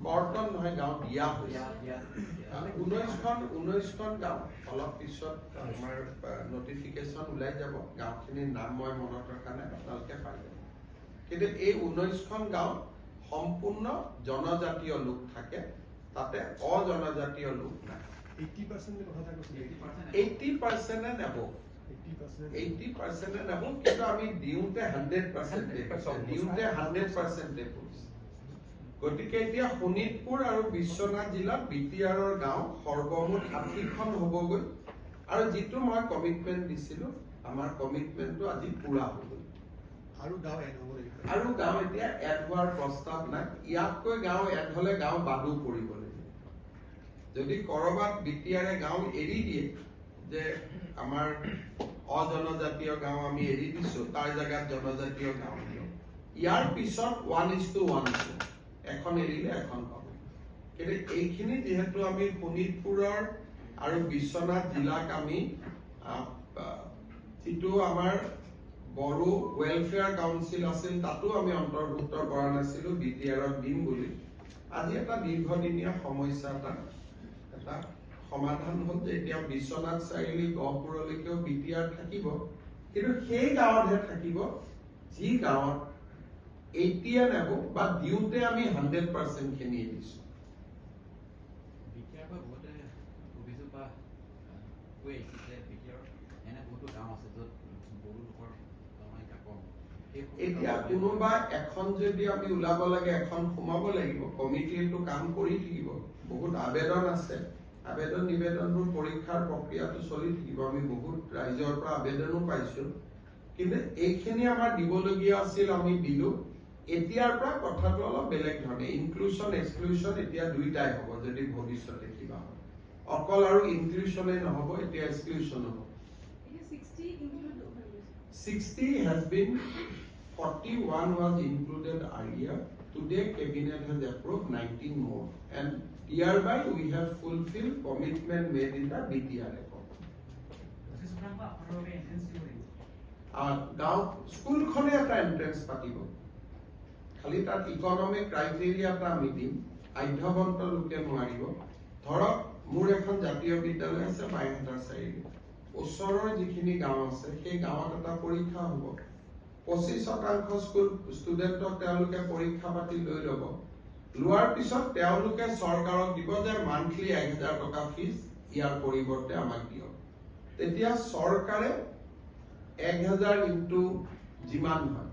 কৰ্তন নহয় গাঁও দিয়া হৈছে 19খন গাঁও অলপ পিছত আমাৰ নটিফিকেশ্যন ওলাই যাব গাঁওখিনিৰ নাম মই মনত ৰখা নাই আপোনালোকে পাই যাব কিন্তু এই 19খন গাঁও সম্পূৰ্ণ জনজাতীয় লোক থাকে তাতে অজনজাতীয় লোক নাই 80% কথা কৈছিল 80% and above 80% and above কিন্তু আমি দিওঁতে 100% দিওঁতে 100% দেখোঁ গতিকে এতিয়া শোণিতপুৰ আৰু বিশ্বনাথ জিলাত বিটিআৰৰ গাঁও সৰ্বমুঠ 60খন হ'বগৈ আৰু যিটো মই কমিটমেন্ট দিছিলো আমাৰ কমিটমেন্টটো আজি পুৰা হ'ব আৰু গাঁও এড হ'ব লাগিব আৰু গাঁও এতিয়া এড হোৱাৰ প্ৰস্তাৱ নাই ইয়াতকৈ গাঁও এড হ'লে গাঁও বাদু পৰিব লাগিব যদি কৰবাত বিটিআৰে গাঁও এৰি দিয়ে যে আমাৰ অজনজাতীয় গাঁও আমি এৰি দিছো তাৰ জায়গাত জনজাতীয় গাঁও দিওঁ ইয়াৰ পিছত 1:1 এখন এৰিলে এখন পাব কিন্তু এইখিনি যেহেতু আমি শোণিতপুৰৰ আৰু বিশ্বনাথ জিলাক আমি যিটো আমাৰ বড়ো ওয়েলফেয়াৰ কাউন্সিল আছিল তাতো আমি অন্তৰ্ভুক্ত কৰা নাছিলো বিটিআৰক দিম বুলি আজি এটা দীৰ্ঘদিনীয়া সমস্যা এটা সমাধান হ'ল যে এতিয়া বিশ্বনাথ চাৰিআলি গহপুৰলৈকেও বিটিআৰ থাকিব কিন্তু সেই গাঁৱতহে থাকিব যি গাঁৱত 80 and above বা দিওঁতে আমি 100% খিনি দিছো বিটিআৰ বহুতে অভিযোগ বা কৈ আহিছে বিটিআৰ এনে বহুতো গাঁও আছে য'ত বহু লোকৰ জনসংখ্যা কম এতিয়া কোনোবা এখন যদি আমি ওলাব লাগে এখন সোমাব লাগিব কমিটিটো কাম কৰি থাকিব বহুত আবেদন আছে আবেদন নিবেদনবোৰ পৰীক্ষাৰ প্ৰক্ৰিয়াটো চলি থাকিব আমি বহুত ৰাইজৰ পৰা আবেদনো পাইছো কিন্তু এইখিনি আমাৰ দিবলগীয়া আছিল আমি দিলো এতিয়াৰ পৰা কথাটো অলপ বেলেগ ধৰণে ইনক্লুশন এক্সক্লুশন এতিয়া দুইটাই হ'ব যদি ভৱিষ্যতে কিবা হয় অকল আৰু ইনক্লুশনে নহব এতিয়া এক্সক্লুশন হ'ব 60 has been 41 was included earlier today cabinet has approved 19 more and hereby we have fulfilled commitment made in the BTR report গাঁও স্কুলখনে এটা এন্ট্ৰেন্স পাতিব খালি তাত ইকনমিক ক্ৰাইটেৰিয়া এটা আমি দিম আধ্যবন্ত লোকে নোৱাৰিব ধৰক মোৰ এখন জাতীয় বিদ্যালয় আছে বাইহাটাৰ চাৰিআলি ওচৰৰ যিখিনি গাঁও আছে সেই গাঁৱত এটা পৰীক্ষা হ'ব 25% স্কুল ষ্টুডেণ্টক তেওঁলোকে পৰীক্ষা পাতি লৈ ল'ব লোৱাৰ পিছত তেওঁলোকে চৰকাৰক দিব যে মান্থলি 1000 টকা ফিজ ইয়াৰ পৰিৱৰ্তে আমাক দিয়ক তেতিয়া চৰকাৰে 1000 ইনটু যিমান হয়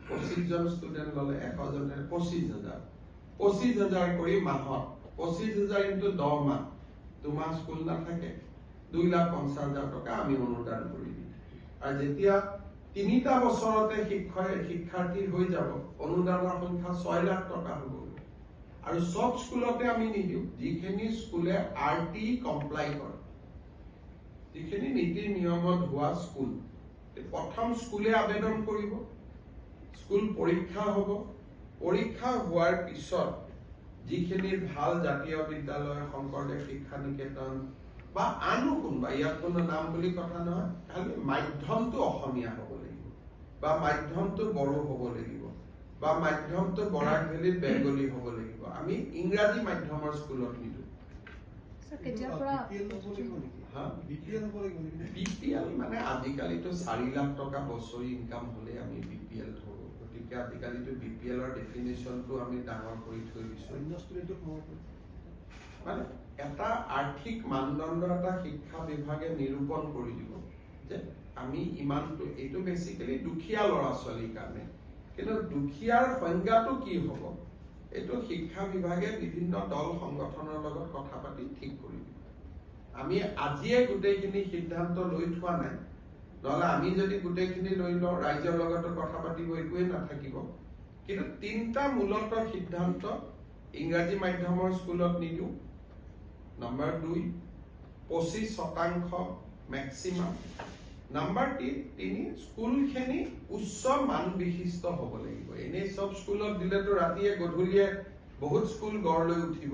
25 জন ষ্টুডেন্ট ললে 100 জনে 25000 কৰি মাহত 25000 ইনটু 10 মাহ দুমাহ স্কুল নাথাকে 2,50,000 টকা আমি অনুদান কৰি দিম আৰু যেতিয়া 3টা বছৰতে শিক্ষাৰ্থী হৈ যাব অনুদানৰ সংখ্যা 6 লাখ টকা হ'ব আৰু সব স্কুলতে আমি নিদিও যিখিনি স্কুলে আৰটি কমপ্লাই কৰে যিখিনি নীতি নিয়মত হোৱা স্কুল প্ৰথম স্কুলে আবেদন কৰিব স্কুল পৰীক্ষা হ'ব পৰীক্ষা হোৱাৰ পিছত যিখিনি ভাল জাতীয় বিদ্যালয় শংকৰদেৱ শিক্ষা নিকেতন বা আনো কোনবা ইয়াত কোনো নাম বুলি কথা নহয় খালি মাধ্যমটো অসমীয়া হ'ব লাগিব বা মাধ্যমটো বড়ো হ'ব লাগিব বা মাধ্যমটো বৰাক ভেলীত বেংগলী হ'ব লাগিব আমি ইংৰাজী মাধ্যমৰ স্কুলত নিদো বিপিএল মানে আজিকালিতো 4 লাখ টকা বছৰি ইনকাম হলে আমি বিপিএল ধৰো গতিকে আজিকালিতো বিপিএলৰ ডেফিনেশ্যনটো আমি ডাঙৰ কৰি থৈ দিছো মানে এটা আৰ্থিক মানদণ্ড এটা শিক্ষা বিভাগে নিৰূপণ কৰি দিব যে আমি ইমানটো এইটো বেসিক্যালি দুখীয়া ল'ৰা ছোৱালীৰ কাৰণে কিন্তু দুখীয়াৰ সংজ্ঞাটো কি হ'ব এইটো শিক্ষা বিভাগে বিভিন্ন দল সংগঠনৰ লগত কথা পাতি ঠিক কৰি দিব আমি আজিয়ে গোটেইখিনি সিদ্ধান্ত লৈ থোৱা নাই নহলে আমি যদি গোটেইখিনি লৈ লওঁ ৰাজ্যৰ লগত কথা পাতিব একোৱে নাথাকিব কিন্তু 3টা মূলত সিদ্ধান্ত ইংৰাজী মাধ্যমৰ স্কুলত নিদিও নাম্বাৰ 2 25% ম্যাক্সিমাম নাম্বাৰ 3 স্কুলখিনি উচ্চ মান বিশিষ্ট হ'ব লাগিব এনে সব স্কুলত দিলেতো ৰাতিয়ে গধূলিয়ে বহুত স্কুল গড় লৈ উঠিব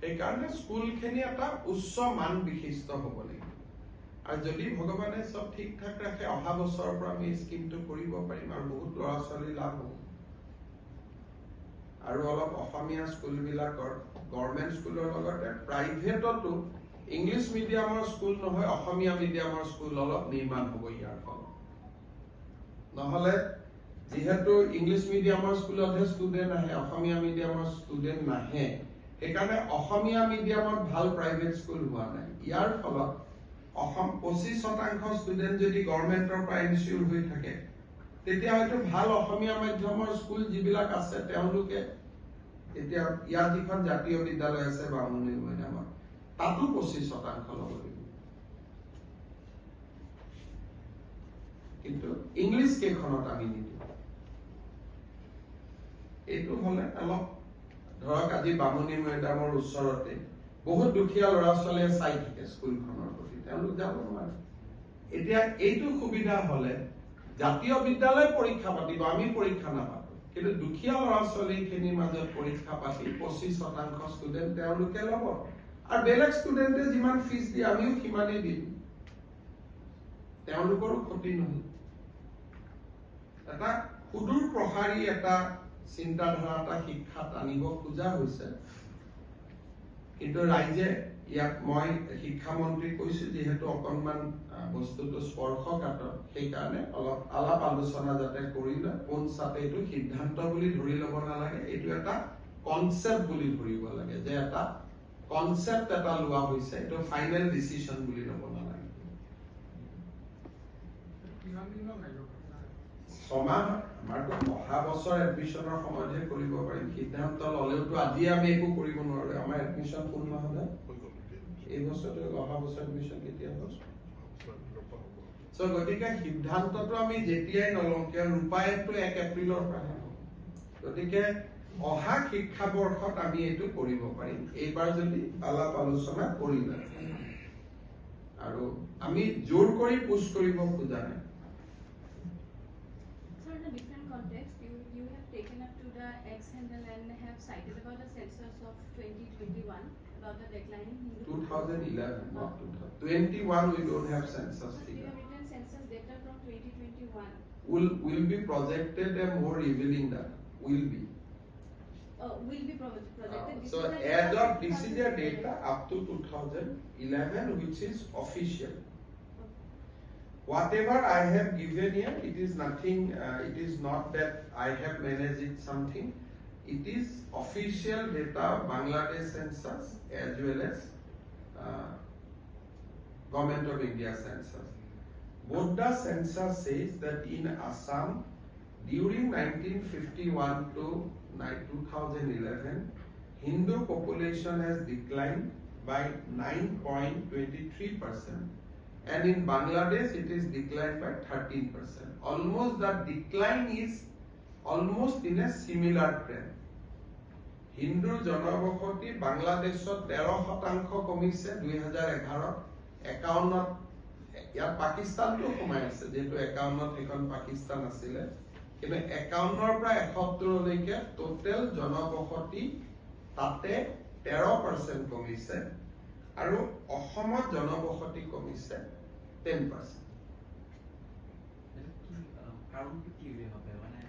এই কাৰণে স্কুলখিনি এটা উচ্চ মান বিশিষ্ট হ'ব লাগিব আৰু যদি ভগৱানে সব ঠিক ঠাক ৰাখে অহা বছৰৰ পৰা আমি স্কিমটো কৰিব পাৰিম আৰু বহুত ল'ৰা ছোৱালী লাভ হ'ব আৰু অলপ অসমীয়া স্কুলবিলাকৰ গভৰ্ণমেণ্ট স্কুলৰ লগতে প্ৰাইভেটতো ইংলিছ মিডিয়ামৰ স্কুল নহয় অসমীয়া মিডিয়ামৰ স্কুল অলপ নিৰ্মাণ হ'ব ইয়াৰ ফলত নহ'লে যিহেতু ইংলিছ মিডিয়ামৰ স্কুলতহে ষ্টুডেণ্ট আহে অসমীয়া মিডিয়ামৰ ষ্টুডেণ্ট নাহে সেইকাৰণে অসমীয়া মিডিয়ামত ভাল প্ৰাইভেট স্কুল হোৱা নাই ইয়াৰ ফলত 25% ষ্টুডেণ্ট যদি গভৰ্ণমেণ্টৰ পৰা এনচিউৰ হৈ থাকে তেতিয়া হয়তো ভাল অসমীয়া মাধ্যমৰ স্কুল যিবিলাক আছে তেওঁলোকে এতিয়া ইয়াৰ যিখন জাতীয় বিদ্যালয় আছে বামুণী মৈদামত তাতো 25% ল'ব লাগিব কিন্তু ইংলিছ কেইখনত আমি নিদিওঁ এইটো হ'লে অলপ ধৰক আজি বামুণী মৈদামৰ ওচৰতে বহুত দুখীয়া ল'ৰা ছোৱালীয়ে চাই থাকে স্কুলখনৰ প্ৰতি তেওঁলোক যাব নোৱাৰে এতিয়া এইটো সুবিধা হ'লে জাতীয় বিদ্যালয় পৰীক্ষা পাতিব আমি পৰীক্ষা নাপাতো কিন্তু দুখীয়া ল'ৰা ছোৱালীখিনিৰ মাজত পৰীক্ষা পাতি 25% ষ্টুডেণ্ট তেওঁলোকে ল'ব আৰু বেলেগ ষ্টুডেণ্টে যিমান ফিজ দিয়ে আমিও সিমানেই দিম তেওঁলোকৰো ক্ষতি নহয় এটা সুদূৰ প্ৰসাৰী এটা চিন্তাধাৰা এটা শিক্ষাত আনিব খোজা হৈছে কিন্তু ৰাইজে ইয়াক মই শিক্ষামন্ত্ৰী কৈছো যিহেতু অকণমান বস্তুটো স্পৰ্শকাতৰ সেইকাৰণে অলপ আলাপ আলোচনা যাতে কৰিলে পঞ্চায়তে এইটো সিদ্ধান্ত বুলি ধৰি ল'ব নালাগে এইটো এটা কনচেপ্ট বুলি ধৰিব লাগে যে এটা কনচেপ্ট এটা লোৱা হৈছে এইটো ফাইনেল ডিচিশন বুলি ল'ব নালাগে ছমাহ আমাৰতো অহা বছৰ এডমিশ্যনৰ সময়তহে কৰিব পাৰিম সিদ্ধান্ত ল'লেওতো আজি আমি একো কৰিব নোৱাৰো আমাৰ এডমিশ্যন কোন মাহতে এই বছৰটো অহা বছৰ এডমিশ্যন কেতিয়া হ'ব সো গতিকে সিদ্ধান্তটো আমি যেতিয়াই নলওঁ কিয় ৰূপায়ণটো 1 এপ্ৰিলৰ পৰা গতিকে অহা শিক্ষাবৰ্ষত আমি এইটো কৰিব পাৰিম এইবাৰ যদি আলাপ আলোচনা কৰিলে আৰু আমি জোৰ কৰি পুশ কৰিব খোজা নাই In a different context, you have taken up to the X-handle and have cited about the census of 2021 about the declining Hindu. 2011, not 2021. We don't have census You figure. have written census data from 2021. Will be projected a more revealing data. Will be. Will be projected. This So is the as data of this is the data up to 2011, which is official. Whatever I have given here, it is nothing, it is not that I have managed it something. It is official data of Bangladesh census as well as Government of India census. Both the census says that in Assam, during 1951 to 2011, Hindu population has declined by 9.23%. And in Bangladesh, it is declined by 13%. Almost the decline is almost in a similar trend. Hindu জনবসতি বাংলাদেশত 13% কমিছে 2011 51 ইয়াত পাকিস্তানটো সোমাই আছে যেহেতু 51 এখন পাকিস্তান আছিলে কিন্তু 51 পৰা 71 লৈকে টোটাল জনবসতি তাতে 13% কমিছে আৰু অসমত জনবসতি কমিছে 10%.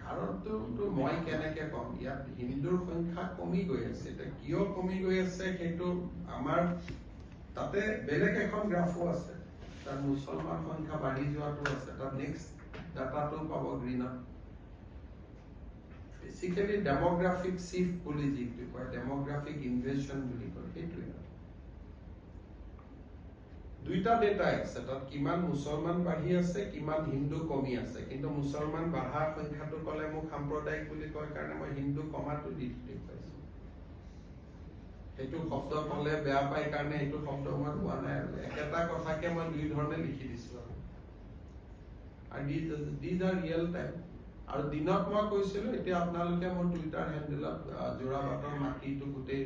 কাৰণটো মই কেনেকে কম ইয়াত হিন্দুৰ সংখ্যা কমি গৈ আছে এটা কিয় কমি গৈ আছে সেইটো আমাৰ তাতে বেলেগ এখন গ্ৰাফো আছে তাৰ মুছলমান সংখ্যা বাঢ়ি যোৱাটো আছে তাৰ নেক্সট ডাটাটো পাব গ্ৰীনত বেসিক্যালি ডেমোগ্ৰাফিক শিফট বুলি যিটো কয় ডেমোগ্ৰাফিক ইনভেশন বুলি কয় সেইটোৱে দুইটা ডেটা আছে তাত কিমান মুছলমান বাঢ়ি আছে কিমান হিন্দু কমি আছে কিন্তু মুছলমান বাঢ়াৰ সংখ্যাটো কলে মোক সাম্প্ৰদায়িক বুলি কয় কাৰণে মই হিন্দু কমাটো দি পাইছো সেইটো শব্দ কলে বেয়া পাই কাৰণে এইটো শব্দ মই কোৱা নাই আৰু একেটা কথাকে মই দুই ধৰণে লিখি দিছো আৰু these are real time আৰু দিনত মই কৈছিলো এতিয়া আপোনালোকে মোৰ টুইটাৰ হেণ্ডেলত জোৰাবাটৰ মাটিটো গোটেই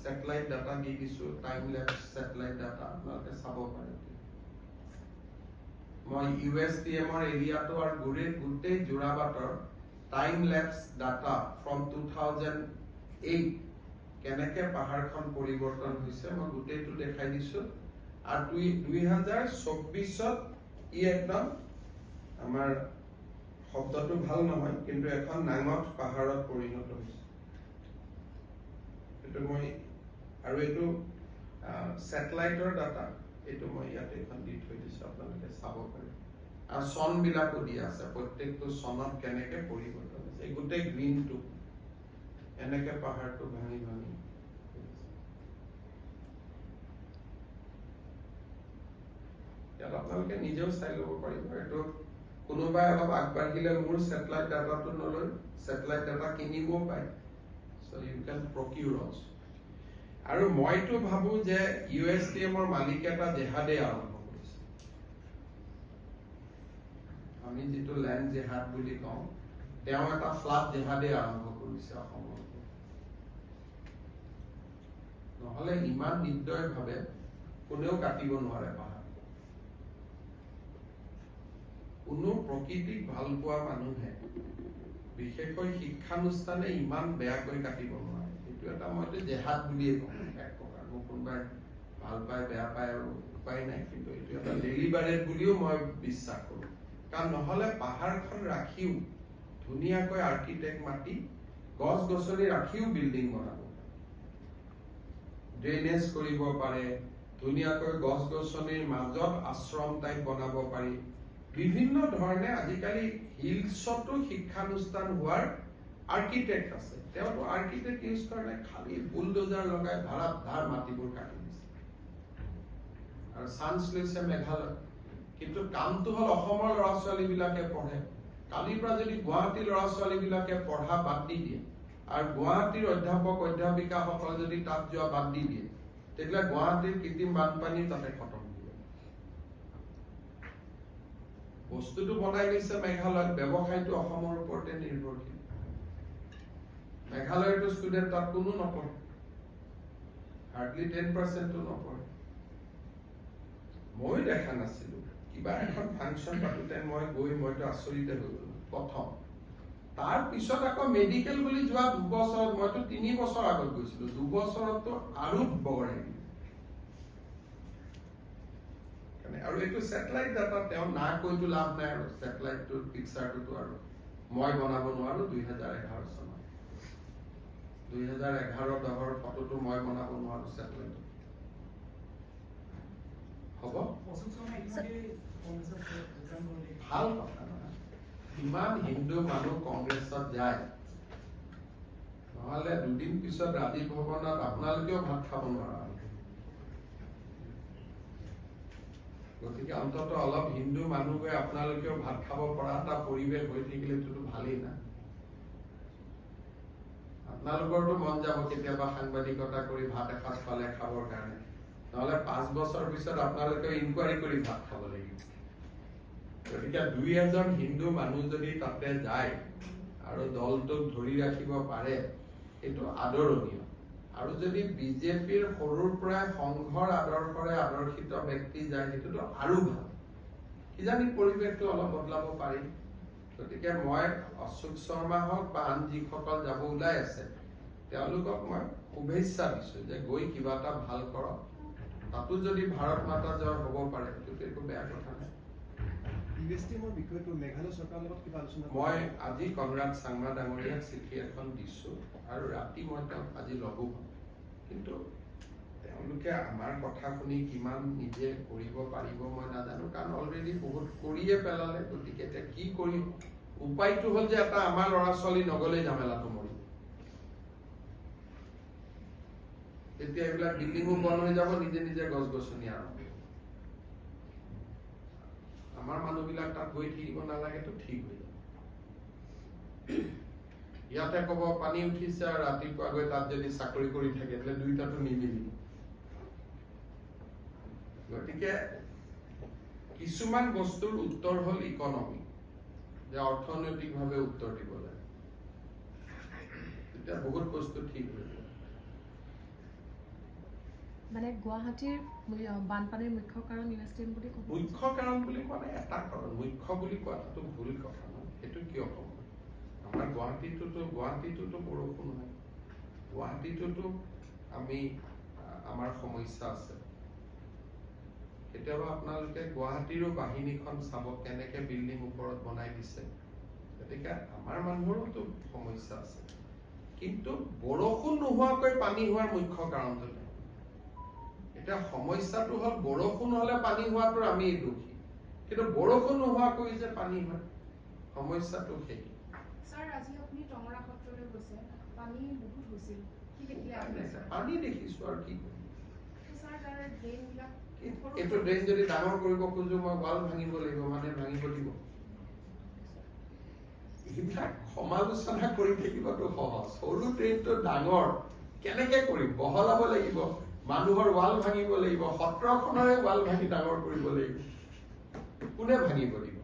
satellite data di disu time lapse satellite data আপোনালোকে চাব পাৰে মই USDM ৰ এৰিয়া তো আৰু গোটেই জোৰাবাটৰ time lapse data from 2008 কেনেকে পাহাৰখন পৰিৱৰ্তন হৈছে মই গোটেইটো দেখাই দিছো আৰু 2024 ই একদম আমাৰ শব্দটো ভাল নহয় কিন্তু এখন নাঙঠ পাহাৰত পৰিণত হৈছে এইটো মই আৰু এইটো স্যাটেলাইটৰ ডাটা এইটো মই ইয়াতে এখন দি থৈ দিছোঁ আপোনালোকে চাব পাৰে আৰু চনবিলাকো দিয়া আছে প্ৰত্যেকটো চনত কেনেকৈ পৰিৱৰ্তন হৈছে এই গোটেই গ্ৰীণটো এনেকৈ পাহাৰটো ভাঙি ভাঙি ইয়াত আপোনালোকে নিজেও চাই ল'ব পাৰিব এইটো কোনোবাই অলপ আগবাঢ়িলে মোৰ স্যাটেলাইট ডাটাটো নলৈ স্যাটেলাইট ডাটা কিনিবও পায় so you can procure also আৰু মইতো ভাবো যে ইউএছডিএমৰ মালিক এটা জেহাদে আৰম্ভ কৰিছে আমি যিটো ল্যান্ড জেহাদ বুলি কওঁ তেওঁ এটা ফ্লাড জেহাদে আৰম্ভ কৰিছে অসমৰ নহলে ইমান নিৰ্দয়ভাৱে কোনেও কাটিব নোৱাৰে পাহাৰ কোনো প্ৰকৃতিক ভাল পোৱা মানুহে বিশেষকৈ শিক্ষানুষ্ঠানে ইমান বেয়াকৈ কাটিব নোৱাৰে এইটো এটা মইতো জেহাদ বুলিয়ে কওঁ এক প্ৰকাৰ মোক কোনোবাই ভাল পায় বেয়া পায় আৰু উপায় নাই কিন্তু এইটো এটা ডেলিভাৰেট বুলিও মই বিশ্বাস কৰোঁ কাৰণ নহলে পাহাৰখন ৰাখিও ধুনীয়াকৈ আৰ্কিটেক্ট মাতি গছ গছনি ৰাখিও বিল্ডিং বনাব ড্ৰেনেজ কৰিব পাৰে ধুনীয়াকৈ গছ গছনিৰ মাজত আশ্ৰম টাইপ বনাব পাৰি বিভিন্ন ধৰণে আজিকালি হিলছতো শিক্ষানুষ্ঠান হোৱাৰ আৰ্কিটেক্ট আছে তেওঁতো আৰ্কিটেক্ট ইউজ কৰে খালি বুলডোজাৰ লগাই ধাৰ মাটিবোৰ কাটি দিছে আৰু চান্স লৈছে মেঘালয় কিন্তু কামটো হ'ল অসমৰ ল'ৰা ছোৱালীবিলাকে পঢ়ে কালিৰ পৰা যদি গুৱাহাটীৰ ল'ৰা ছোৱালীবিলাকে পঢ়া বাদ দি দিয়ে আৰু গুৱাহাটীৰ অধ্যাপক অধ্যাপিকাসকল যদি তাত যোৱা বাদ দি দিয়ে তেতিয়া গুৱাহাটীৰ কৃত্ৰিম বানপানী তাতে খতম বস্তুটো বনাই লৈছে মেঘালয়ত ব্যৱসায়টো অসমৰ ওপৰতে নিৰ্ভৰশীল মেঘালয়ৰ ষ্টুডেণ্ট তাত কোনো নপঢ়ে হাৰ্ডলি 10% নপঢ়ে মই দেখা নাছিলো কিবা এখন ফাংচন পাতোতে মই গৈ মইতো আচৰিতে হৈ গলো প্ৰথম তাৰ পিছত আকৌ মেডিকেল বুলি যোৱা 2 বছৰত মইতো 3 বছৰ আগত গৈছিলো 2 বছৰততো আৰু বগৰাই আৰু এইটো স্যাটেলাইট ডাটা তেওঁ না কৈতো লাভ নাই আৰু স্যাটেলাইটটোৰ পিকচাৰটো আৰু মই বনাব নোৱাৰো 2011 চনত 2011 দহৰ ফটোটো মই বনাব নোৱাৰো স্যাটেলাইট হ'ব ভাল কথা নহয় ইমান হিন্দু মানুহ কংগ্ৰেছত যায় নহলে দুদিন পিছত ৰাজীৱ ভৱনত আপোনালোকেও ভাত খাব নোৱাৰা গতিকে অন্তত অলপ হিন্দু মানুহ গৈ আপোনালোকেও ভাত খাব পৰা এটা পৰিৱেশ হৈ থাকিলেতো ভালেই না আপোনালোকৰতো মন যাব কেতিয়াবা সাংবাদিকতা কৰি ভাত এসাঁজ পালে খাবৰ কাৰণে নহলে 5 বছৰ পিছত আপোনালোকে ইনকুৱাৰী কৰি ভাত খাব লাগিব গতিকে 2-এজন হিন্দু মানুহ যদি তাতে যায় আৰু দলটোক ধৰি ৰাখিব পাৰে এইটো আদৰণীয় আৰু যদি বিজেপিৰ সৰুৰ পৰাই সংঘৰ আদৰ্শৰে আদৰ্শিত ব্যক্তি যায় সেইটোতো আৰু ভাল কিজানি পৰিৱেশটো অলপ বদলাব পাৰি গতিকে মই অশোক শৰ্মা হওক বা আন যিসকল যাব ওলাই আছে তেওঁলোকক মই শুভেচ্ছা দিছো যে গৈ কিবা এটা ভাল কৰক তাতো যদি ভাৰত মাতা জয় হ'ব পাৰে সেইটো একো বেয়া কথা নাই ইউএছডিএমৰ বিষয়টো মেঘালয় চৰকাৰৰ লগত কিবা আলোচনা মই আজি কনৰাড চাংমা ডাঙৰীয়াক চিঠি এখন দিছো আৰু ৰাতি মই তেওঁক আজি লগো পাম কিন্তু তেওঁলোকে আমাৰ কথা শুনি কিমান নিজে কৰিব পাৰিব মই নাজানো কাৰণ অলৰেডি বহুত কৰিয়ে পেলালে গতিকে এতিয়া কি কৰিম উপায়টো হ'ল যে এটা আমাৰ ল'ৰা ছোৱালী নগলে ঝামেলাটো মৰিব তেতিয়া এইবিলাক বিল্ডিঙো বন্ধ হৈ যাব নিজে নিজে গছ গছনি আৰম্ভ আমাৰ মানুহবিলাক তাত গৈ থাকিব নালাগেতো ঠিক হৈ যাব ইয়াতে ক'ব পানী উঠিছে আৰু ৰাতিপুৱা গৈ তাত যদি চাকৰি কৰি থাকে তেতিয়াহ'লে দুইটাটো নিমিলিব গতিকে কিছুমান বস্তুৰ উত্তৰ হ'ল ইকনমি যে অৰ্থনৈতিকভাৱে উত্তৰ দিব লাগে তেতিয়া বহুত বস্তু ঠিক হৈ যায় মানে গুৱাহাটীৰ বানপানীৰ মুখ্য কাৰণ ইউএছডিএম বুলি ক'ব মুখ্য কাৰণ বুলি কোৱা এটা কাৰণ মুখ্য বুলি কোৱাটো ভুল কথা ন সেইটো কিয় ক'ব আমাৰ গুৱাহাটীটোতো বৰষুণ হয় গুৱাহাটীটোতো আমি আমাৰ সমস্যা আছে কেতিয়াবা আপোনালোকে গুৱাহাটীৰো বাহিনীখন চাব কেনেকে বিল্ডিং ওপৰত বনাই দিছে গতিকে আমাৰ মানুহৰোতো সমস্যা আছে কিন্তু বৰষুণ নোহোৱাকৈ পানী হোৱাৰ মুখ্য কাৰণটো নাই। এটা সমস্যাটো হ'ল বৰষুণ হলে পানী হোৱাটোৰ আমি দোষী, কিন্তু বৰষুণ নোহোৱাকৈ যে পানী হয় সমস্যাটো সেই। স্যাৰ আজি আপুনি টঙৰা সত্ৰলৈ গৈছে, পানী বহুত হৈছিল, কি দেখিলে আপুনি? পানী দেখিছো আৰু কি কৰিম। স্যাৰ তাৰ ড্ৰেইনবিলাক এইটো ড্ৰেইন যদি ডাঙৰ কৰিব খোজো মই ৱাল ভাঙিব লাগিব, মানে ভাঙিব দিব। এইবিলাক সমালোচনা কৰি থাকিবতো সহজ। সৰু ড্ৰেইনটো ডাঙৰ কেনেকে কৰিম? বহলাব লাগিব, মানুহৰ ৱাল ভাঙিব লাগিব, সত্ৰখনৰে ৱাল ভাঙি ডাঙৰ কৰিব লাগিব। কোনে ভাঙিব দিব?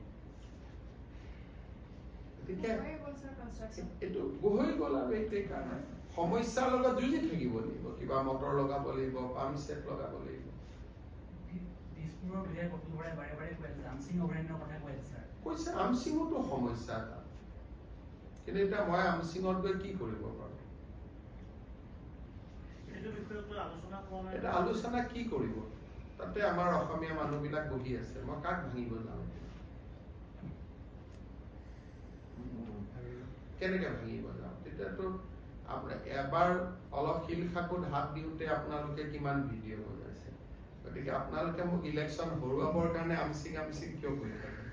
এইটো গৈ গ'ল আৰু এইটোৱে কাৰণে সমস্যাৰ লগত যুঁজি থাকিব লাগিব। কিবা মটৰ লগাব লাগিব, পাম্প ছেট লগাব লাগিব। কৈছে আমচিঙতো সমস্যা এটা, কিন্তু এতিয়া মই আমচিঙত গৈ কি কৰিব পাৰো? এটা আলোচনা কি কৰিব? তাতে আমাৰ অসমীয়া মানুহবিলাক বহি আছে, মই কাক ভাঙিব যাওঁ? কেনেকে ভাঙিব যাওঁ? তেতিয়াতো এবাৰ অলপ শিল খাকুত হাত দিওঁতে আপোনালোকে কিমান ভিডিঅ' বনাইছে। গতিকে আপোনালোকে মোক ইলেকশ্যন হৰুৱাবৰ কাৰণে আমচিং কিয় কৰি থাকে?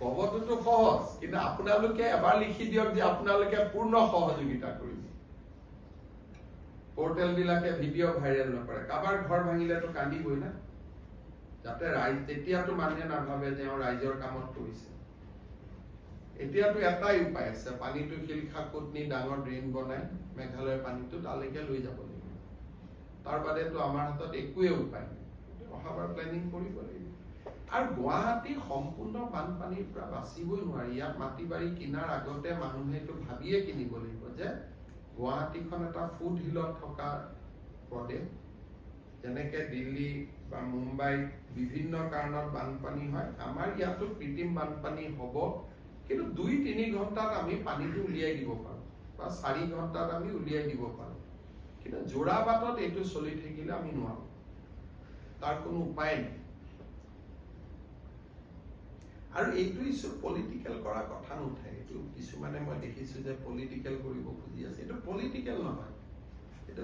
কবটোতো সহজ, কিন্তু আপোনালোকে এবাৰ লিখি দিয়ক যে আপোনালোকে পূৰ্ণ সহযোগিতা কৰিব। পৰ্টেল বিলাকে ভিডিঅ' ভাইৰেল নকৰে। কাৰোবাৰ ঘৰ ভাঙিলেতো কান্দিবই না, যাতে ৰাইজ তেতিয়াতো মানুহে নাভাবে যে ৰাইজৰ কামত কৰিছে। এতিয়াতো এটাই উপায় আছে, পানীটো শিল খাকুত নি ডাঙৰ ড্ৰেইন বনাই মেঘালয়ৰ পানীটো তালৈকে লৈ যাব লাগিব। তাৰ বাদেতো আমাৰ হাতত একোৱে উপায় নাই। অহাবাৰ প্লেনিং কৰিব লাগিব। আৰু গুৱাহাটী সম্পূৰ্ণ বানপানীৰ পৰা বাচিবই নোৱাৰি। ইয়াত মাটি বাৰী কিনাৰ আগতে মানুহে এইটো ভাবিয়ে কিনিব লাগিব যে গুৱাহাটীখন এটা ফুট হিলত থকা প্ৰদেশ। যেনেকে দিল্লী বা মুম্বাইত বিভিন্ন কাৰণত বানপানী হয়, আমাৰ ইয়াতো কৃত্ৰিম বানপানী হ'ব, কিন্তু 2-3 ঘণ্টাত আমি পানীটো উলিয়াই দিব পাৰো, বা 4 ঘণ্টাত আমি উলিয়াই দিব পাৰো। কিন্তু যোৰাবাটত এইটো চলি থাকিলে আমি নোৱাৰো, তাৰ কোনো উপায় নাই। আৰু এইটো ইছ্যু পলিটিকেল কৰা কথা নুঠে। এইটো কিছুমানে মই দেখিছো যে পলিটিকেল কৰিব খুজি আছে। এইটো পলিটিকেল নহয়। এইটো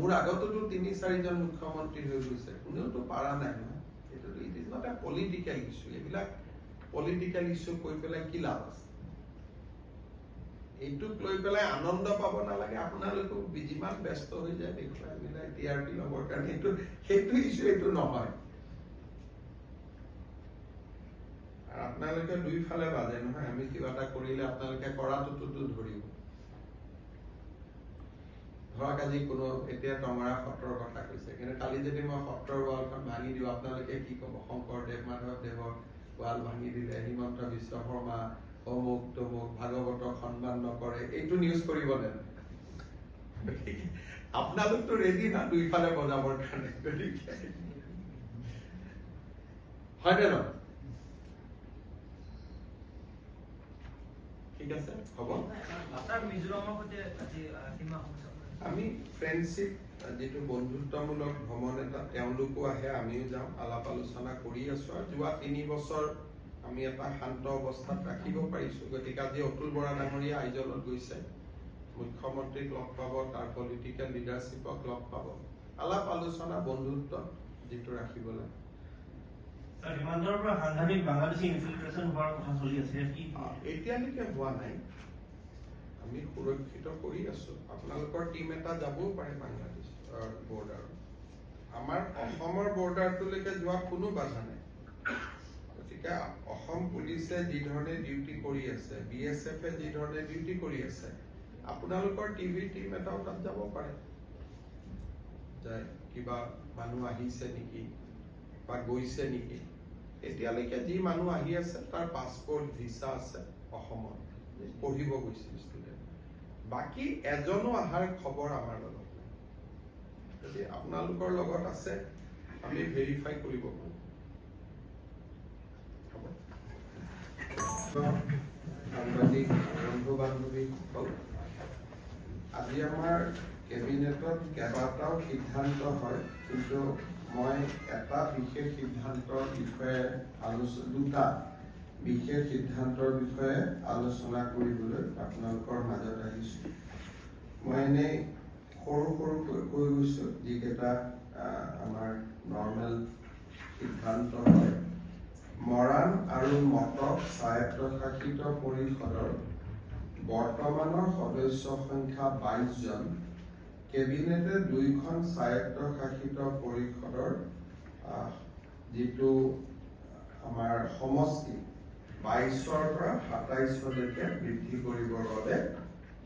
মোৰ আগততো 3-4জন মুখ্যমন্ত্ৰী হৈ গৈছে, কোনেওতো পাৰা নাই নহয়। এইটো it is not a political issue. এইবিলাক পলিটিকেল ইছ্যু কৈ পেলাই কি লাভ আছে? এইটোক লৈ পেলাই আনন্দ পাব নালাগে। আপোনালোকে যিমান ব্যস্ত হৈ যায় দেখুৱাই মিলাই TRP ল'বৰ কাৰণে, সেইটো ইছ্যু এইটো নহয়। আপোনালোকে দুইফালে বাজে নহয়। আমি কিবা এটা কৰিলে আপোনালোকে কৰাটোতো ধৰিব। ধৰক আজি কোনো এতিয়া টঙৰা সত্ৰৰ কথা কৈছে, কিন্তু কালি যদি মই সত্ৰৰ ৱালখন ভাঙি দিওঁ আপোনালোকে কি ক'ব? শংকৰদেৱ মাধৱদেৱৰ ৱাল ভাঙি দিলে, হিমন্ত বিশ্ব শৰ্মা অমুক তমুক ভাগৱতক সন্মান নকৰে, এইটো নিউজ কৰিব দেন। আপোনালোকতো ৰেডি না দুইফালে বজাবৰ কাৰণে, গতিকে হয়নে নহয়? ঠিক আছে, হ'ব। আমি ফ্ৰেণ্ডশ্বিপ যিটো বন্ধুত্বমূলক ভ্ৰমণ এটা, তেওঁলোকো আহে, আমিও যাওঁ, আলাপ আলোচনা কৰি আছো। আৰু যোৱা 3 বছৰ আমি এটা শান্ত অৱস্থাত ৰাখিব পাৰিছো। গতিকে আজি অতুল বৰা ডাঙৰীয়া আইজলত গৈছে, মুখ্যমন্ত্ৰীক লগ পাব, তাৰ পলিটিকেল লিডাৰশ্বিপক লগ পাব, আলাপ আলোচনা বন্ধুত্ব যিটো ৰাখিব লাগে। সীমান্তৰ পৰা সাংঘাতিক বাংলাদেশী ইনফিল্ট্ৰেশ্যন হোৱাৰ কথা চলি আছে, এতিয়ালৈকে হোৱা নাই। আমি সুৰক্ষিত কৰি আছো। আপোনালোকৰ টিম এটা যাবও পাৰে বাংলাদেশ বৰ্ডাৰ। আমাৰ অসমৰ বৰ্ডাৰটোলৈকে যোৱা কোনো বাধা নাই। গতিকে অসম পুলিচে যি ধৰণে ডিউটি কৰি আছে, BSF যি ধৰণে ডিউটি কৰি আছে, আপোনালোকৰ টিভি টিম এটাও তাত যাব পাৰে। যে কিবা মানুহ আহিছে নেকি বা গৈছে নেকি। এতিয়ালৈকে যি মানুহ আহি আছে তাৰ পাছপোৰ্ট ভিছা আছে অসমত, পঢ়িব গৈছিল ষ্টুডেণ্ট। বাকী এজনো অহাৰ খবৰ আমাৰ লগত নাই। যদি আপোনালোকৰ লগত আছে আমি ভেৰিফাই কৰিব পাৰোঁ। সাংবাদিক বন্ধু বান্ধৱীসকল, আজি আমাৰ কেবিনেটত কেইবাটাও সিদ্ধান্ত হয়, কিন্তু মই এটা বিশেষ সিদ্ধান্তৰ বিষয়ে দুটা বিশেষ সিদ্ধান্তৰ বিষয়ে আলোচনা কৰিবলৈ আপোনালোকৰ মাজত আহিছোঁ। মই এনেই সৰু কৈ গৈছোঁ যিকেইটা আমাৰ নৰ্মেল সিদ্ধান্ত হয়। মৰাণ আৰু মটক স্বায়ত্তশাসিত পৰিষদৰ বৰ্তমানৰ সদস্য সংখ্যা 22 জন। কেবিনেটে 2খন স্বায়ত্তশাসিত পৰিষদৰ যিটো আমাৰ সমষ্টি 22ৰ পৰা 27লৈকে বৃদ্ধি কৰিবৰ বাবে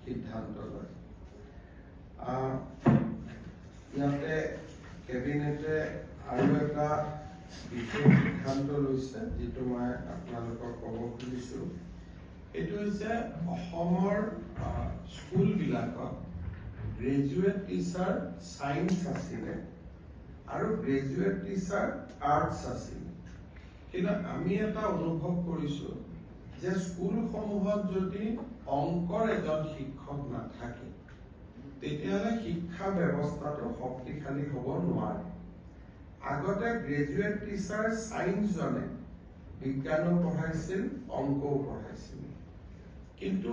সিদ্ধান্ত লয়। ইয়াতে কেবিনেটে আৰু এটা বিশেষ সিদ্ধান্ত লৈছে যিটো মই আপোনালোকক ক'ব খুজিছোঁ। এইটো হৈছে অসমৰ স্কুলবিলাকত গ্ৰেজুৱেট টিচাৰ ছায়েন্স আছিলে আৰু গ্ৰেজুৱেট টিচাৰ আৰ্টছ আছিলে। কিন্তু আমি এটা অনুভৱ কৰিছোঁ যে স্কুলসমূহত যদি অংকৰ এজন শিক্ষক নাথাকে তেতিয়াহ'লে শিক্ষা ব্যৱস্থাটো শক্তিশালী হ'ব নোৱাৰে। আগতে গ্ৰেজুৱেট টিচাৰ ছায়েন্সজনে বিজ্ঞানো পঢ়াইছিল, অংকও পঢ়াইছিল। কিন্তু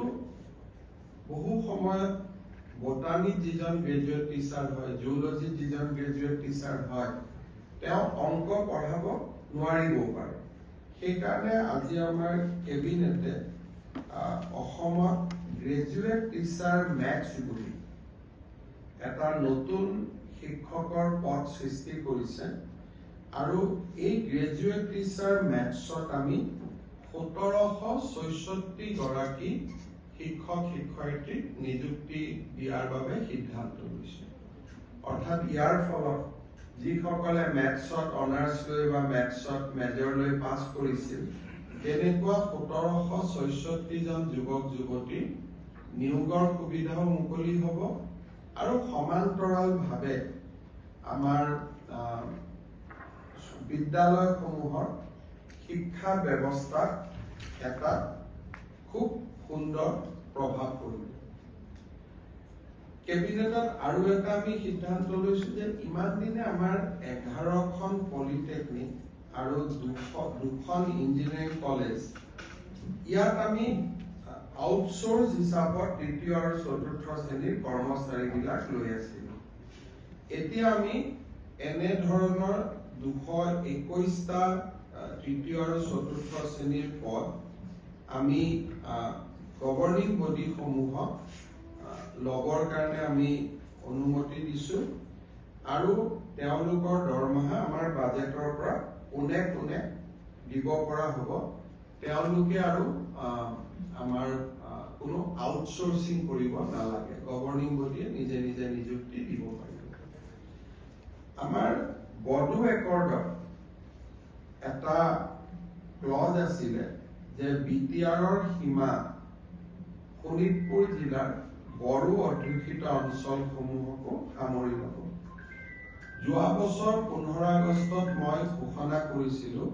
বহু সময়ত বটানীত যিজন গ্ৰেজুৱেট টিচাৰ হয়, জুলজিত যিজন গ্ৰেজুৱেট টিচাৰ হয়, তেওঁ অংক পঢ়াব নোৱাৰিবও পাৰে। সেইকাৰণে আজি আমাৰ কেবিনেটে অসমত গ্ৰেজুৱেট টিচাৰ মেথছ বুলি এটা নতুন শিক্ষকৰ পদ সৃষ্টি কৰিছে আৰু এই গ্ৰেজুৱেট টিচাৰ মেথছত আমি 1764 গৰাকী শিক্ষক শিক্ষয়িত্ৰীক নিযুক্তি দিয়াৰ বাবে সিদ্ধান্ত লৈছে। অৰ্থাৎ ইয়াৰ ফলত যিসকলে মেথছত অনাৰ্ছ লৈ বা মেথছত মেজৰ লৈ পাছ কৰিছিল তেনেকুৱা 1764 জন যুৱক যুৱতী নিয়োগৰ সুবিধাও মুকলি হ'ব আৰু সমান্তৰালভাৱে আমাৰ বিদ্যালয়সমূহৰ শিক্ষা ব্যৱস্থাত এটা খুব সুন্দৰ প্ৰভাৱ পৰিব। কেবিনেটত আৰু এটা আমি সিদ্ধান্ত লৈছোঁ যে ইমান দিনে আমাৰ 11খন পলিটেকনিক আৰু 2খন ইঞ্জিনিয়াৰিং কলেজ ইয়াত আমি আউটচোৰ্চ হিচাপত 3য় আৰু 4ৰ্থ শ্ৰেণীৰ কৰ্মচাৰীবিলাক লৈ আছিলোঁ। এতিয়া আমি এনেধৰণৰ 221টা 3য় আৰু 4ৰ্থ শ্ৰেণীৰ পদ আমি গভৰ্ণিং বডিসমূহক ল'বৰ কাৰণে আমি অনুমতি দিছোঁ আৰু তেওঁলোকৰ দৰমহা আমাৰ বাজেটৰ পৰা পোনে পোনে দিব পৰা হ'ব। তেওঁলোকে আৰু আমাৰ কোনো আউটচোৰ্চিং কৰিব নালাগে, গভৰ্ণিং বডিয়ে নিজে নিজে নিযুক্তি দিব পাৰিব। আমাৰ বডো একৰ্ডত এটা ক্লজ আছিলে যে BTRৰ সীমা শোণিতপুৰ জিলাৰ বড়ো অধ্যুষিত অঞ্চলসমূহকো সামৰি ল'ব। যোৱা বছৰ 15 আগষ্টত মই ঘোষণা কৰিছিলোঁ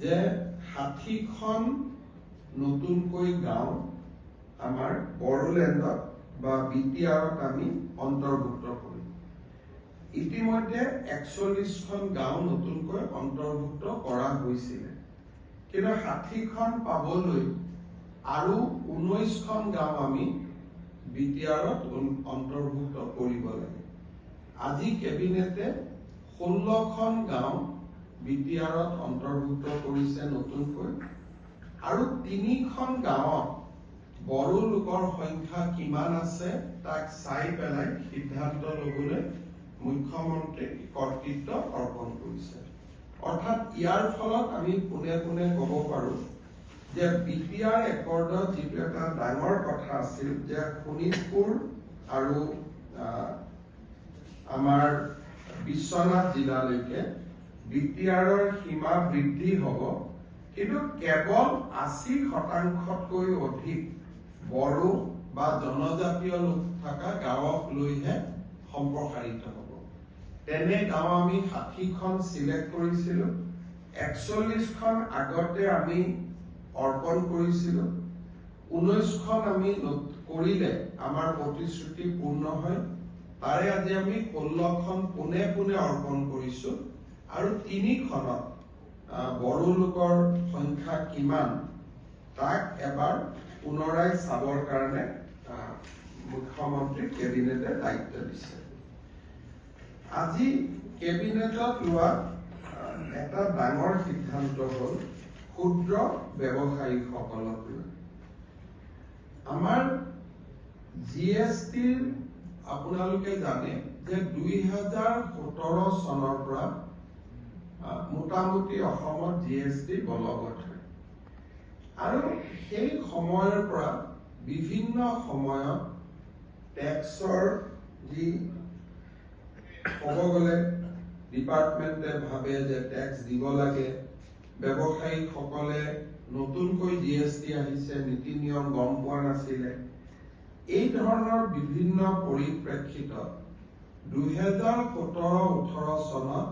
যে 60খন নতুনকৈ গাঁও আমাৰ বড়োলেণ্ডত বা BTRত আমি অন্তৰ্ভুক্ত কৰিম। ইতিমধ্যে 41খন গাঁও নতুনকৈ অন্তৰ্ভুক্ত কৰা হৈছিলে, কিন্তু 60খন পাবলৈ আৰু 19খন গাঁও আমি BTRত অন্তৰ্ভুক্ত কৰিব লাগে। আজি কেবিনেটে 16খন গাঁও BTRত অন্তৰ্ভুক্ত কৰিছে নতুনকৈ আৰু 3খন গাঁৱত বড়ো লোকৰ সংখ্যা কিমান আছে তাক চাই পেলাই সিদ্ধান্ত ল'বলৈ মুখ্যমন্ত্ৰীক কৰ্তৃত্ব অৰ্পণ কৰিছে। অৰ্থাৎ ইয়াৰ ফলত আমি পোনে পোনে ক'ব পাৰোঁ যে BTR একৰ্ডত যিটো এটা ডাঙৰ কথা আছিল যে শোণিতপুৰ আৰু আমাৰ বিশ্বনাথ জিলালৈকে BTRৰ সীমা বৃদ্ধি হ'ব, কিন্তু কেৱল 80শতাংশতকৈ অধিক বড়ো বা জনজাতীয় লোক থকা গাঁৱক লৈহে সম্প্ৰসাৰিত হ'ব। তেনে গাঁও আমি 60খন চিলেক্ট কৰিছিলোঁ, 41খন আগতে আমি অৰ্পণ কৰিছিলোঁ, 19খন আমি কৰিলে আমাৰ প্ৰতিশ্ৰুতি পূৰ্ণ হয়। তাৰে আজি আমি 16খন পোনে পোনে অৰ্পণ কৰিছোঁ আৰু 3খনত বড়ো লোকৰ সংখ্যা কিমান তাক এবাৰ পুনৰাই চাবৰ কাৰণে মুখ্যমন্ত্ৰী কেবিনেটে দায়িত্ব দিছে। আজি কেবিনেটত লোৱা এটা ডাঙৰ সিদ্ধান্ত হ'ল ক্ষুদ্ৰ ব্যৱসায়ীসকলক লৈ। আমাৰ GSTৰ আপোনালোকে জানে যে 2017 চনৰ পৰা মোটামুটি অসমত GST বলবৎ হয় আৰু সেই সময়ৰ পৰা বিভিন্ন সময়ত টেক্সৰ যি ক'ব গ'লে ডিপাৰ্টমেণ্টে ভাবে যে টেক্স দিব লাগে, ব্যৱসায়ীসকলে নতুনকৈ GST আহিছে, নীতি নিয়ম গম পোৱা নাছিলে। এই ধৰণৰ বিভিন্ন পৰিপ্ৰেক্ষিতত 2017-18 চনত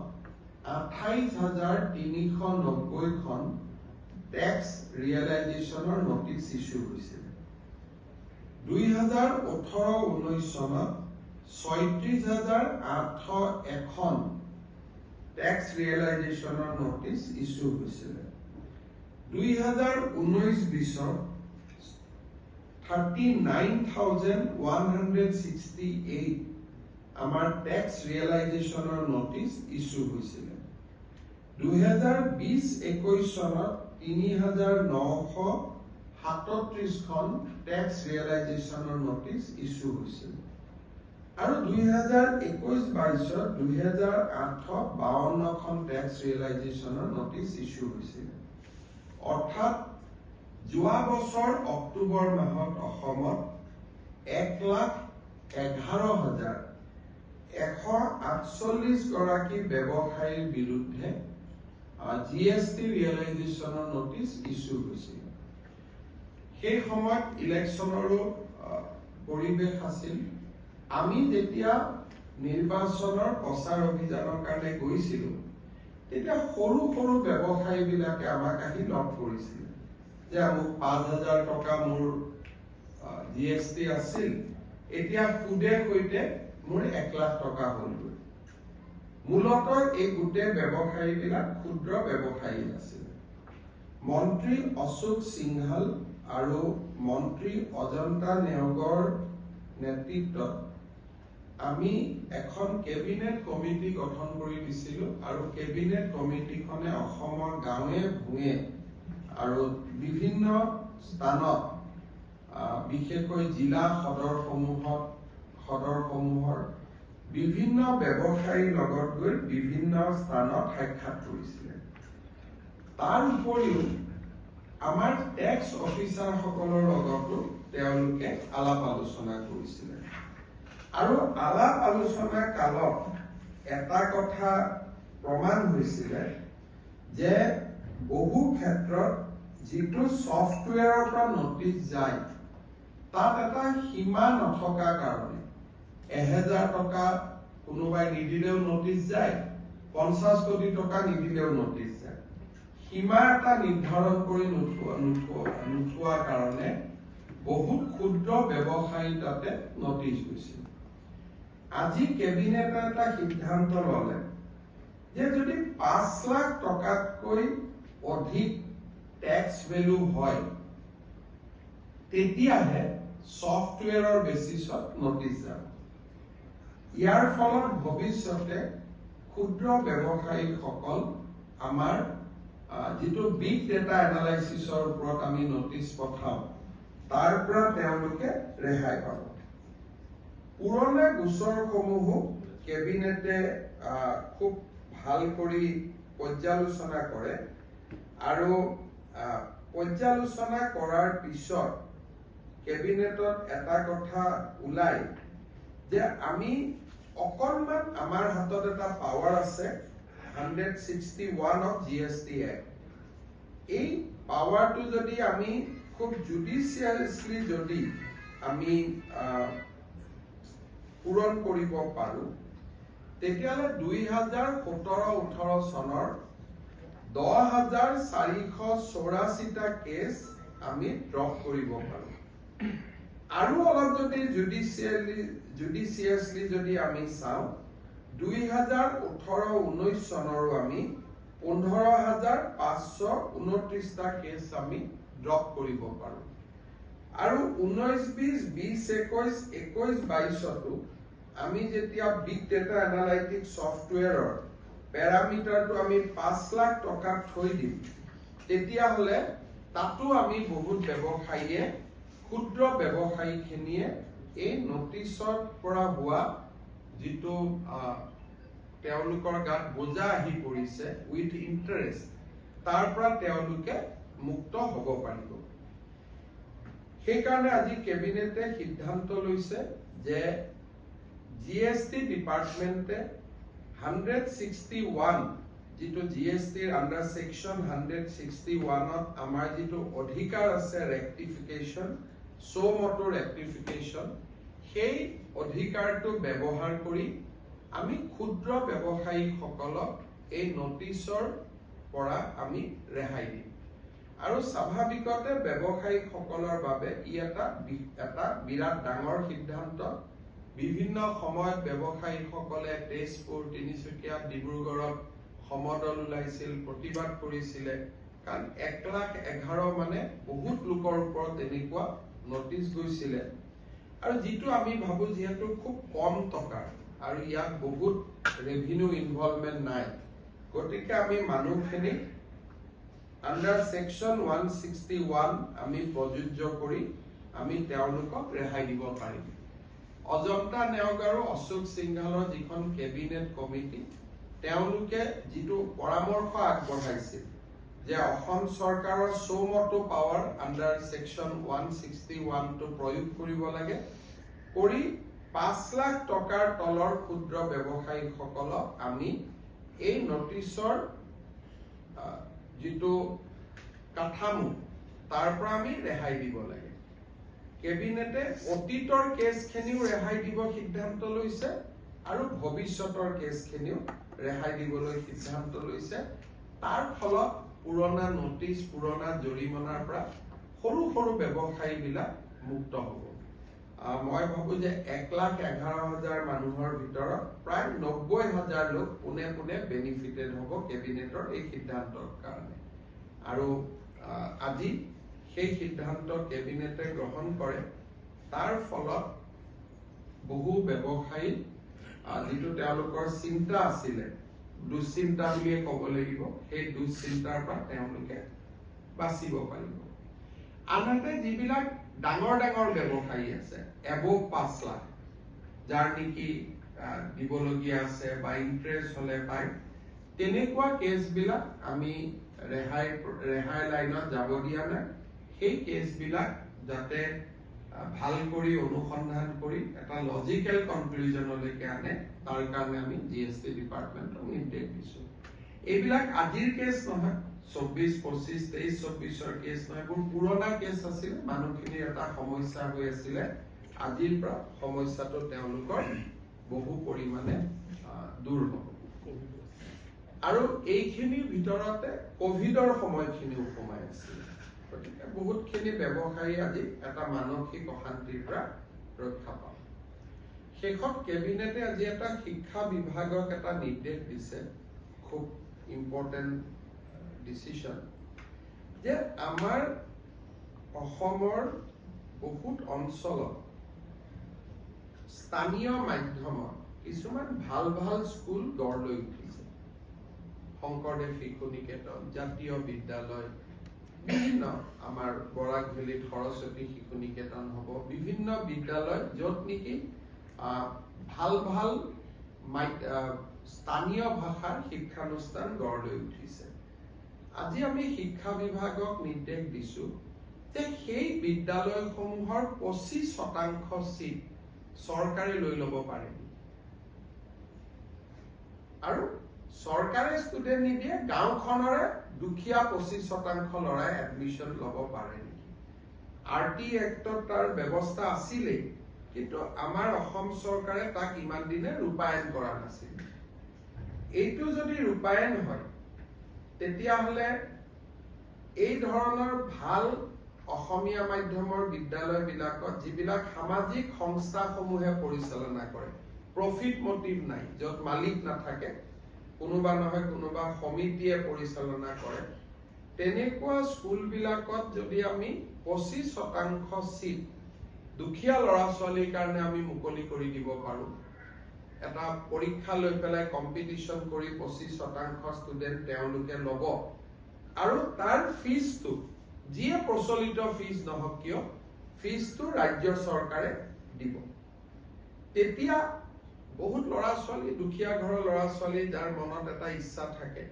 28,390খন টেক্স ৰিয়েলাইজেশ্যনৰ নটিচ ইছ্যু হৈছিল। 2018-19 চনত 36,801খন টেক্স ৰিয়েলাইজেশ্যনৰ নটিচ ইছ্যু হৈছিল। 2019-20 39,168 আমাৰ টেক্স ৰিয়েলাইজেশ্যনৰ নটিচ ইছ্যু হৈছিল। 2020-21 চনত 3,937খন টেক্স ৰিয়েলাইজেশ্যনৰ নটিচ ইছ্যু হৈছিল আৰু 2021-22 2,852খন টেক্স ৰিয়েলাইজেশ্যনৰ নটিচ ইছ্যু হৈছিল। অৰ্থাৎ যোৱা বছৰ অক্টোবৰ মাহত অসমত 1,11,148 গৰাকী ব্যৱসায়ীৰ বিৰুদ্ধে GST ৰিয়েলাইজেশ্যনৰ নটিচ ইছ্যু হৈছিল। সেই সময়ত ইলেকশ্যনৰো পৰিৱেশ আছিল। আমি যেতিয়া নিৰ্বাচনৰ প্ৰচাৰ অভিযানৰ কাৰণে গৈছিলো তেতিয়া সৰু সৰু ব্যৱসায়ীবিলাকে আমাক আহি লগ কৰিছিল যে মোক 5,000 টকা মোৰ GST আছিল, এতিয়া সুদে সৈতে মোৰ 1 লাখ টকা হ'লগৈ। মূলতঃ এই গোটেই ব্যৱসায়ীবিলাক ক্ষুদ্ৰ ব্যৱসায়ী আছিল। মন্ত্ৰী অশোক সিংহাল আৰু মন্ত্ৰী অজন্তা নেওগৰ নেতৃত্বত আমি এখন কেবিনেট কমিটি গঠন কৰি দিছিলো আৰু কেবিনেট কমিটিখনে অসমৰ গাঁৱে ভূঞে আৰু বিভিন্ন স্থানত বিশেষকৈ জিলা সদৰসমূহৰ বিভিন্ন ব্যৱসায়ীৰ লগত গৈ বিভিন্ন স্থানত সাক্ষাৎ কৰিছিলে। তাৰ উপৰিও আমাৰ টেক্স অফিচাৰসকলৰ লগতো তেওঁলোকে আলাপ আলোচনা কৰিছিলে আৰু আলাপ আলোচনা কালত এটা কথা প্ৰমাণ হৈছিলে যে বহু ক্ষেত্ৰত যিটো ছফটৱেৰৰ পৰা নটিচ যায় তাত এটা সীমা নথকা কাৰণে 1,000 টকা কোনোবাই নিদিলেও নটিচ যায়, 50 কোটি টকা নিদিলেও নটিচ যায়। সীমা এটা নিৰ্ধাৰণ কৰি নোথোৱা কাৰণে বহুত ক্ষুদ্ৰ ব্যৱসায়ী তাতে নটিচ গৈছিল। আজি কেবিনেটে এটা সিদ্ধান্ত ললে যে যদি 5 লাখ টকাতকৈ অধিক টেক্স ভেলু হয় তেতিয়াহে ছফটৱেৰৰ বেচিছত নটিচ যাব। ইয়াৰ ফলত ভৱিষ্যতে ক্ষুদ্ৰ ব্যৱসায়ীসকল আমাৰ যিটো বিগ ডেটা এনালাইচিছৰ ওপৰত আমি নটিচ পঠাওঁ তাৰ পৰা তেওঁলোকে ৰেহাই পাব। পুৰণা গোচৰসমূহো কেবিনেটে খুব ভাল কৰি পৰ্যালোচনা কৰে আৰু পৰ্যালোচনা কৰাৰ পিছত কেবিনেটত এটা কথা ওলাই যে আমি অকণমান আমাৰ হাতত এটা পাৱাৰ আছে 161 অফ GST Act। এই পাৱাৰটো যদি আমি খুব জুডিচিয়াছলি যদি আমি পূৰণ কৰিব পাৰো তেতিয়াহ'লে 2017-18 চনৰ 10,484টা কেছ আমি ড্ৰপ কৰিব পাৰো আৰু অলপ যদি জুডিচিয়াছলি যদি আমি চাওঁ 2018-19 চনৰো আমি 15,529টা কেছ আমি ড্ৰপ কৰিব পাৰো আৰু 19-20-21-22 আমি যেতিয়া বিগ ডেটা এনালাইটিক্স সফটওয়্যাৰৰ প্যাৰামিটাৰটো আমি 5 লাখ টকা থৈ দিম তেতিয়া হলে তাতো আমি বহুত ব্যৱসায়ীয়ে ক্ষুদ্ৰ ব্যৱসায়ীখিনিয়ে এই নটিছৰ পৰা হোৱা যিটো তেওঁলোকৰ গাত বোজা আহি পৰিছে উইথ ইন্টাৰেষ্ট তাৰ পৰা তেওঁলোকে মুক্ত হ'ব পাৰিব সেই কাৰণে আজি কেবিনেটে সিদ্ধান্ত লৈছে যে জিএসটি ডিপাৰ্টমেন্টে 161 যিটো জিএসটিৰ আন্ডাৰ সেকশন 161ত আমাৰ যিটো অধিকাৰ আছে ৰেক্টিফিকেশন সো মটো ৰেক্টিফিকেশন সেই অধিকাৰটো ব্যৱহাৰ কৰি আমি ক্ষুদ্ৰ ব্যৱসায়ীসকলক এই নটিছৰ পৰা আমি ৰেহাই দিম আৰু স্বাভাৱিকতে ব্যৱসায়ীসকলৰ বাবে ই এটা বিৰাট ডাঙৰ সিদ্ধান্ত বিভিন্ন সময়ত ব্যৱসায়ীসকলে তেজপুৰ তিনিচুকীয়া ডিব্ৰুগড়ত সমদল ওলাইছিল প্ৰতিবাদ কৰিছিল কাৰণ 1,11,000 মানে বহুত লোকৰ ওপৰত এনেকুৱা নটিছ গৈছিল আৰু যিটো আমি ভাবো যেহেতু খুব কম টকা আৰু ইয়াত বহুত ৰেভিনিউ ইনভলভমেন্ট নাই গতিকে আমি মানুহখিনি আন্ডাৰ সেকশন 161 আমি প্ৰযোজ্য কৰি আমি তেওঁলোকক ৰেহাই দিব পাৰিম অজন্তা নেওগ আৰু অশোক সিংঘালৰ যিখন কেবিনেট কমিটি তেওঁলোকে যিটো পৰামৰ্শ আগবঢ়াইছিল যে অসম চৰকাৰৰ সো মটো পাৱাৰ আন্ডাৰ সেকশন 161 টো প্ৰয়োগ কৰিব লাগে কৰি 5 লাখ টকাৰ তলৰ ক্ষুদ্ৰ ব্যৱসায়ীসকলক আমি এই নটিছৰ যিটো কাঠামো তাৰ পৰা আমি ৰেহাই দিব লাগে কেবিনেটে অতীতৰ কেছখিনিও ৰেহাই দিব সিদ্ধান্ত লৈছে আৰু ভৱিষ্যতৰ কেছখিনিও ৰেহাই দিবলৈ সিদ্ধান্ত লৈছে তাৰ ফলত পুৰণা নটিছ পুৰণা জৰিমনাৰ পৰা সৰু সৰু ব্যৱসায়ীবিলাক মুক্ত হ'ব মই ভাবো যে 1,11,000 মানুহৰ ভিতৰত প্ৰায় 90,000 লোক পুনে বেনিফিটেড হ'ব কেবিনেটৰ এই সিদ্ধান্তৰ কাৰণে আৰু আজি সেই সিদ্ধান্ত কেবিনেটে গ্ৰহণ কৰে তাৰ ফলত বহু ব্যৱসায়ী যিটো তেওঁলোকৰ চিন্তা আছিল দুশ্চিন্তা বুলিয়ে ক'ব লাগিব সেই দুশ্চিন্তাৰ পৰা তেওঁলোকে বাচিব পাৰিব আনহাতে যিবিলাক ডাঙৰ ব্যৱসায়ী আছে এবভ 5 লাখ যাৰ নেকি দিবলগীয়া আছে বা ইন্টাৰেষ্ট হলে পায় তেনেকুৱা কেছবিলাক আমি ৰেহাই লাইনত যাব দিয়া নাই সেই কেছবিলাক যাতে ভাল কৰি অনুসন্ধান কৰি এটা লজিক্যাল কনক্লুজনলৈকে আনে তাৰ কাৰণে আমি জিএসটি ডিপাৰ্টমেন্টক নিৰ্দেশ দিছো এইবিলাক আজিৰ কেছ নহয় 24-25-23-24 কেছ নহয় বহুত পুৰণা কেছ আছিল মানুহখিনিৰ এটা সমস্যা হৈ আছিল আজিৰ পৰা সমস্যাটো তেওঁলোকৰ বহু পৰিমাণে দূৰ হ'ব আৰু এইখিনিৰ ভিতৰতে কোভিডৰ সময়খিনিও সোমাই আছিল গতিকে বহুতখিনি ব্যৱসায়ী আজি এটা মানসিক অশান্তিৰ পৰা ৰক্ষা পায় শেষত কেবিনেটে আজি এটা শিক্ষা বিভাগক এটা নিৰ্দেশ দিছে খুব ইম্পৰ্টেন্ট ডিসিশন যে আমাৰ অসমৰ বহুত অঞ্চলত স্থানীয় মাধ্যমত কিছুমান ভাল স্কুল গঢ় লৈ উঠিছে শংকৰদেৱ শিশু নিকেতন জাতীয় বিদ্যালয় বিভিন্ন আমাৰ বৰাক ভেলীত সৰস্বতী শিশু নিকেতন হ'ব বিভিন্ন বিদ্যালয় য'ত নেকি ভাল স্থানীয় ভাষাৰ শিক্ষানুষ্ঠান গঢ় লৈ উঠিছে আজি আমি শিক্ষা বিভাগক নিৰ্দেশ দিছো যে সেই বিদ্যালয়সমূহৰ 25% সিট চৰকাৰে লৈ ল'ব পাৰে আৰু চৰকাৰে ষ্টুডেন্ট নিদিয়ে গাঁওখনৰে দুখীয়া 25% লৰাই এডমিশন ল'ব পাৰে নেকি আৰটি এক্টত তাৰ ব্যৱস্থা আছিলে কিন্তু আমাৰ অসম চৰকাৰে তাক ইমান দিনে ৰূপায়ণ কৰা নাছিল এইটো যদি ৰূপায়ণ হয় তেতিয়া হলে এই ধৰণৰ ভাল অসমীয়া মাধ্যমৰ বিদ্যালয় বিলাকত যিবিলাক সামাজিক সংস্থাসমূহে পৰিচালনা কৰে প্ৰফিট মোটিভ নাই য'ত মালিক নাথাকে কোনোবা নহয় কোনোবা সমিতিয়ে পৰিচালনা কৰে তেনেকুৱা স্কুলবিলাকত যদি আমি 25% সিট দুখীয়া ল'ৰা ছোৱালীৰ কাৰণে আমি মুকলি কৰি দিব পাৰো এটা পৰীক্ষা লৈ পেলাই কম্পিটিশন কৰি 25% ষ্টুডেন্ট তেওঁলোকে ল'ব আৰু তাৰ ফিজটো যিয়ে প্ৰচলিত ফিজ নহওক কিয় ফিজটো ৰাজ্য চৰকাৰে দিব তেতিয়া বহুত ল'ৰা ছোৱালী দুখীয়া ঘৰৰ ল'ৰা ছোৱালী যাৰ মনত এটা ইচ্ছা থাকে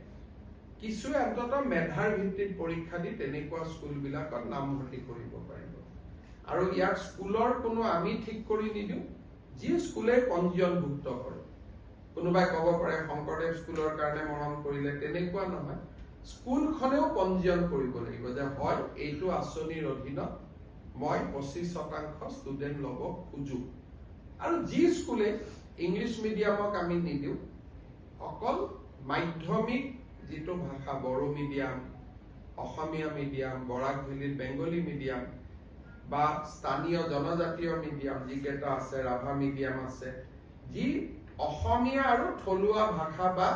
কিছু অন্তত মেধাৰ ভিত্তিত পৰীক্ষা দি তেনেকুৱা স্কুলবিলাকত নামভৰ্তি কৰিব পাৰিব আৰু ইয়াক স্কুলৰ কোনো আমি ঠিক কৰি নিদিও যি স্কুলে পঞ্জীয়নভুক্ত কৰে কোনোবাই ক'ব পাৰে শংকৰদেৱ স্কুলৰ কাৰণে মৰম কৰিলে তেনেকুৱা নহয় স্কুলখনেও পঞ্জীয়ন কৰিব লাগিব যে হয় এইটো আঁচনিৰ অধীনত মই 25% ষ্টুডেন্ট ল'ব খুজো আৰু যি স্কুলে ইংলিছ মিডিয়ামক আমি নিদিও অকল মাধ্যমিক যিটো ভাষা বড়ো মিডিয়াম অসমীয়া মিডিয়াম বৰাক ভেলীত বেংগলী মিডিয়াম বা স্থানীয় জনজাতীয় মিডিয়াম যিকেইটা আছে ৰাভা মিডিয়াম আছে যি অসমীয়া আৰু থলুৱা ভাষা বা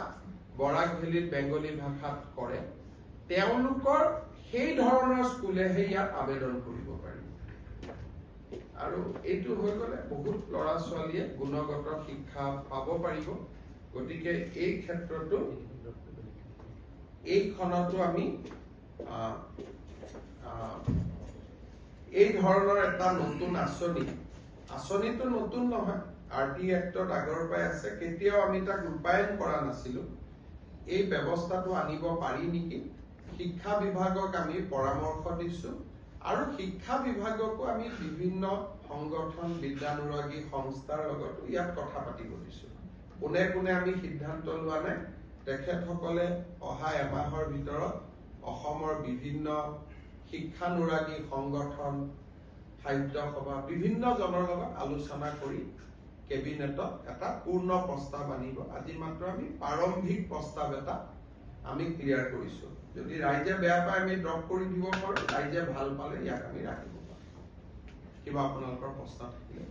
বৰাক ভেলীত বেংগলী ভাষাত কৰে তেওঁলোকৰ সেই ধৰণৰ স্কুলেহে ইয়াত আবেদন কৰিব পাৰিব আৰু এইটো হৈ গ'লে বহুত ল'ৰা ছোৱালীয়ে গুণগত শিক্ষা পাব পাৰিব গতিকে এই ক্ষেত্ৰতো এইখনতো আমি এই ধৰণৰ এটা নতুন আঁচনিটো নতুন নহয় আৰটি এক্টত আগৰ পৰাই আছে কেতিয়াও আমি তাক ৰূপায়ণ কৰা নাছিলো এই ব্যৱস্থাটো আনিব পাৰি নেকি শিক্ষা বিভাগক আমি পৰামৰ্শ দিছো আৰু শিক্ষা বিভাগকো আমি বিভিন্ন সংগঠন বিদ্যানুৰাগী সংস্থাৰ লগতো ইয়াত কথা পাতিব দিছো কোনে কোনে আমি সিদ্ধান্ত লোৱা নাই তেখেতসকলে অহা এমাহৰ ভিতৰত অসমৰ বিভিন্ন শিক্ষানুৰাগী সংগঠন সাহিত্য সভা বিভিন্ন জনৰ লগত আলোচনা কৰি কেবিনেটত এটা পূৰ্ণ প্ৰস্তাৱ আনিব আজি মাত্ৰ আমি প্ৰাৰম্ভিক প্ৰস্তাৱ এটা আমি ক্লিয়াৰ কৰিছো যদি ৰাইজে বেয়া পায় আমি ড্ৰপ কৰি দিব পাৰো ৰাইজে ভাল পালে ইয়াক আমি ৰাখিব পাৰো কিবা আপোনালোকৰ প্ৰশ্ন থাকিলে